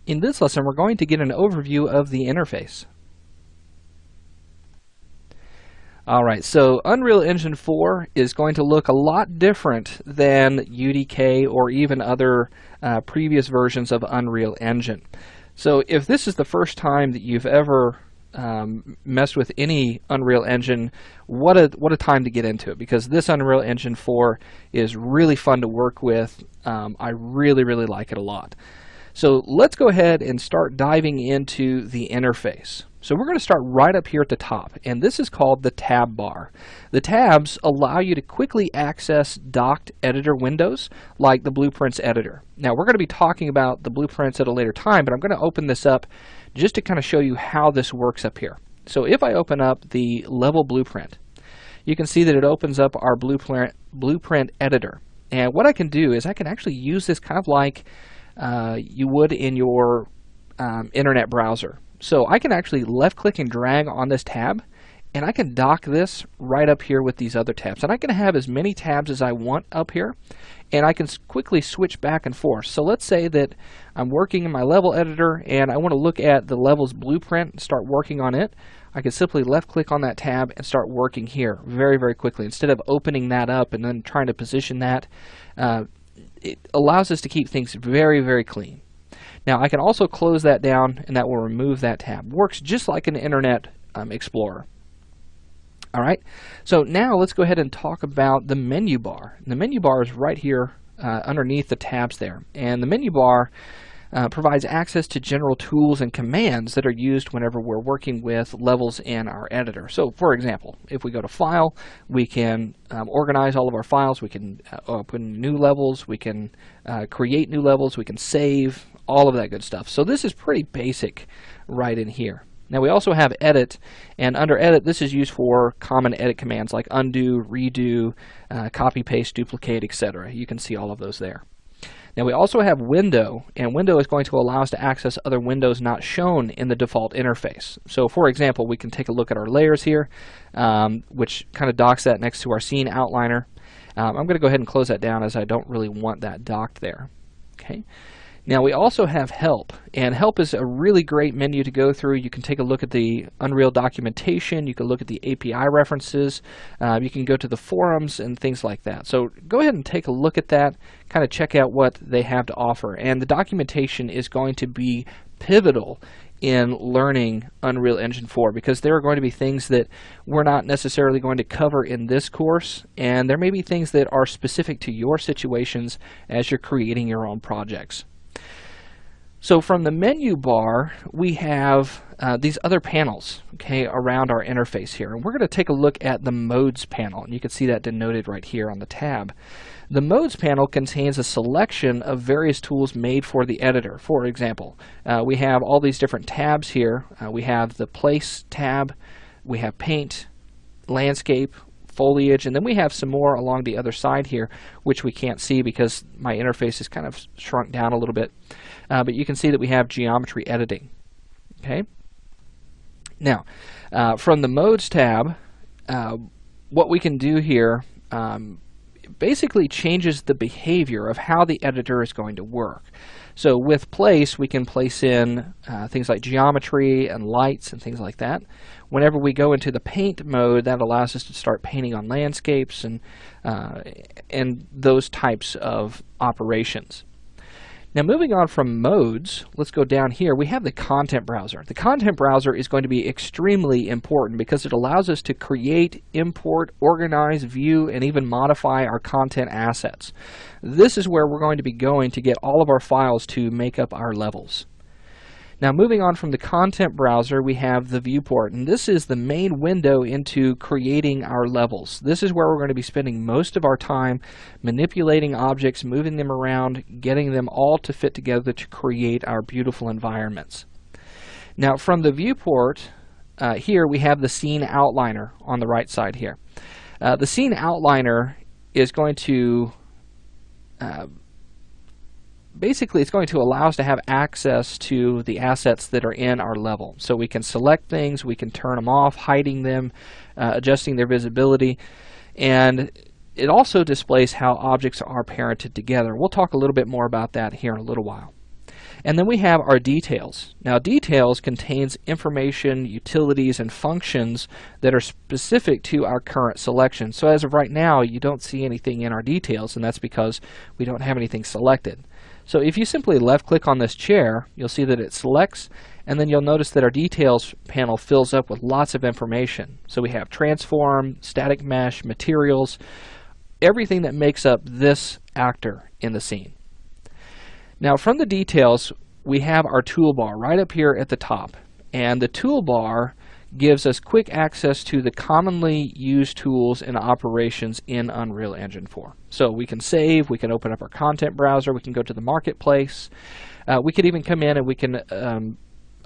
In this lesson, we're going to get an overview of the interface. Alright, so Unreal Engine 4 is going to look a lot different than UDK or even other previous versions of Unreal Engine. So if this is the first time that you've ever messed with any Unreal Engine, what a time to get into it, because this Unreal Engine 4 is really fun to work with. I really like it a lot. So let's go ahead and start diving into the interface. So we're going to start right up here at the top, and this is called the tab bar. The tabs allow you to quickly access docked editor windows like the Blueprints editor. Now we're going to be talking about the Blueprints at a later time, but I'm going to open this up just to kind of show you how this works up here. So if I open up the level blueprint, you can see that it opens up our blueprint editor. And what I can do is I can actually use this kind of like you would in your internet browser. So I can actually left click and drag on this tab, and I can dock this right up here with these other tabs. And I can have as many tabs as I want up here, and I can quickly switch back and forth. So let's say that I'm working in my level editor and I want to look at the levels blueprint and start working on it. I can simply left click on that tab and start working here very quickly. Instead of opening that up and then trying to position that, it allows us to keep things very clean. Now I can also close that down, and that will remove that tab. Works just like an Internet Explorer. Alright, so now let's go ahead and talk about the menu bar. And the menu bar is right here underneath the tabs there. And the menu bar provides access to general tools and commands that are used whenever we're working with levels in our editor. So for example, if we go to File, we can organize all of our files, we can open new levels, we can create new levels, we can save, all of that good stuff. So this is pretty basic right in here. Now we also have Edit, and under Edit this is used for common edit commands like undo, redo, copy, paste, duplicate, etc. You can see all of those there. Now we also have Window, and Window is going to allow us to access other windows not shown in the default interface. So for example, we can take a look at our layers here, which kind of docks that next to our scene outliner. I'm going to go ahead and close that down as I don't really want that docked there. Okay. Now we also have Help, and Help is a really great menu to go through. You can take a look at the Unreal documentation, you can look at the API references, you can go to the forums and things like that. So go ahead and take a look at that, kind of check out what they have to offer. And the documentation is going to be pivotal in learning Unreal Engine 4, because there are going to be things that we're not necessarily going to cover in this course, and there may be things that are specific to your situations as you're creating your own projects. So from the menu bar, we have these other panels, okay, around our interface here. And we're going to take a look at the Modes panel, and you can see that denoted right here on the tab. The Modes panel contains a selection of various tools made for the editor. For example, we have all these different tabs here. We have the Place tab, we have Paint, Landscape, Foliage, and then we have some more along the other side here, which we can't see because my interface is kind of shrunk down a little bit. But you can see that we have Geometry Editing. Okay. Now, from the Modes tab, what we can do here basically changes the behavior of how the editor is going to work. So with Place, we can place in things like geometry and lights and things like that. Whenever we go into the Paint mode, that allows us to start painting on landscapes and those types of operations. Now moving on from Modes, let's go down here. We have the Content Browser. The Content Browser is going to be extremely important because it allows us to create, import, organize, view, and even modify our content assets. This is where we're going to be going to get all of our files to make up our levels. Now moving on from the Content Browser, we have the Viewport, and this is the main window into creating our levels. This is where we're going to be spending most of our time manipulating objects, moving them around, getting them all to fit together to create our beautiful environments. Now from the Viewport, here we have the Scene Outliner on the right side here. The Scene Outliner is going to basically, it's going to allow us to have access to the assets that are in our level. So we can select things, we can turn them off, hiding them, adjusting their visibility, and it also displays how objects are parented together. We'll talk a little bit more about that here in a little while. And then we have our details. Now details contains information, utilities, and functions that are specific to our current selection. So as of right now, you don't see anything in our details, and that's because we don't have anything selected. So if you simply left click on this chair, you'll see that it selects, and then you'll notice that our details panel fills up with lots of information. So we have transform, static mesh, materials, everything that makes up this actor in the scene. Now from the details, we have our toolbar right up here at the top, and the toolbar gives us quick access to the commonly used tools and operations in Unreal Engine 4. So we can save, we can open up our content browser, we can go to the marketplace, we could even come in and we can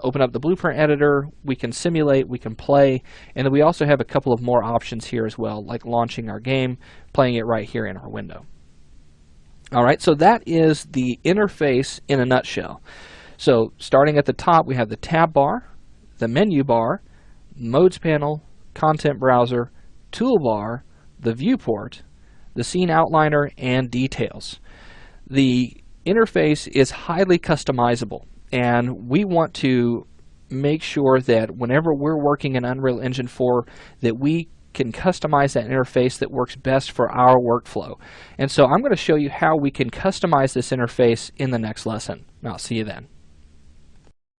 open up the blueprint editor, we can simulate, we can play, and then we also have a couple of more options here as well, like launching our game, playing it right here in our window. Alright, so that is the interface in a nutshell. So starting at the top, we have the tab bar, the menu bar, modes panel, content browser, toolbar, the viewport, the scene outliner, and details. The interface is highly customizable, and we want to make sure that whenever we're working in Unreal Engine 4 that we can customize that interface that works best for our workflow. And so I'm going to show you how we can customize this interface in the next lesson. I'll see you then.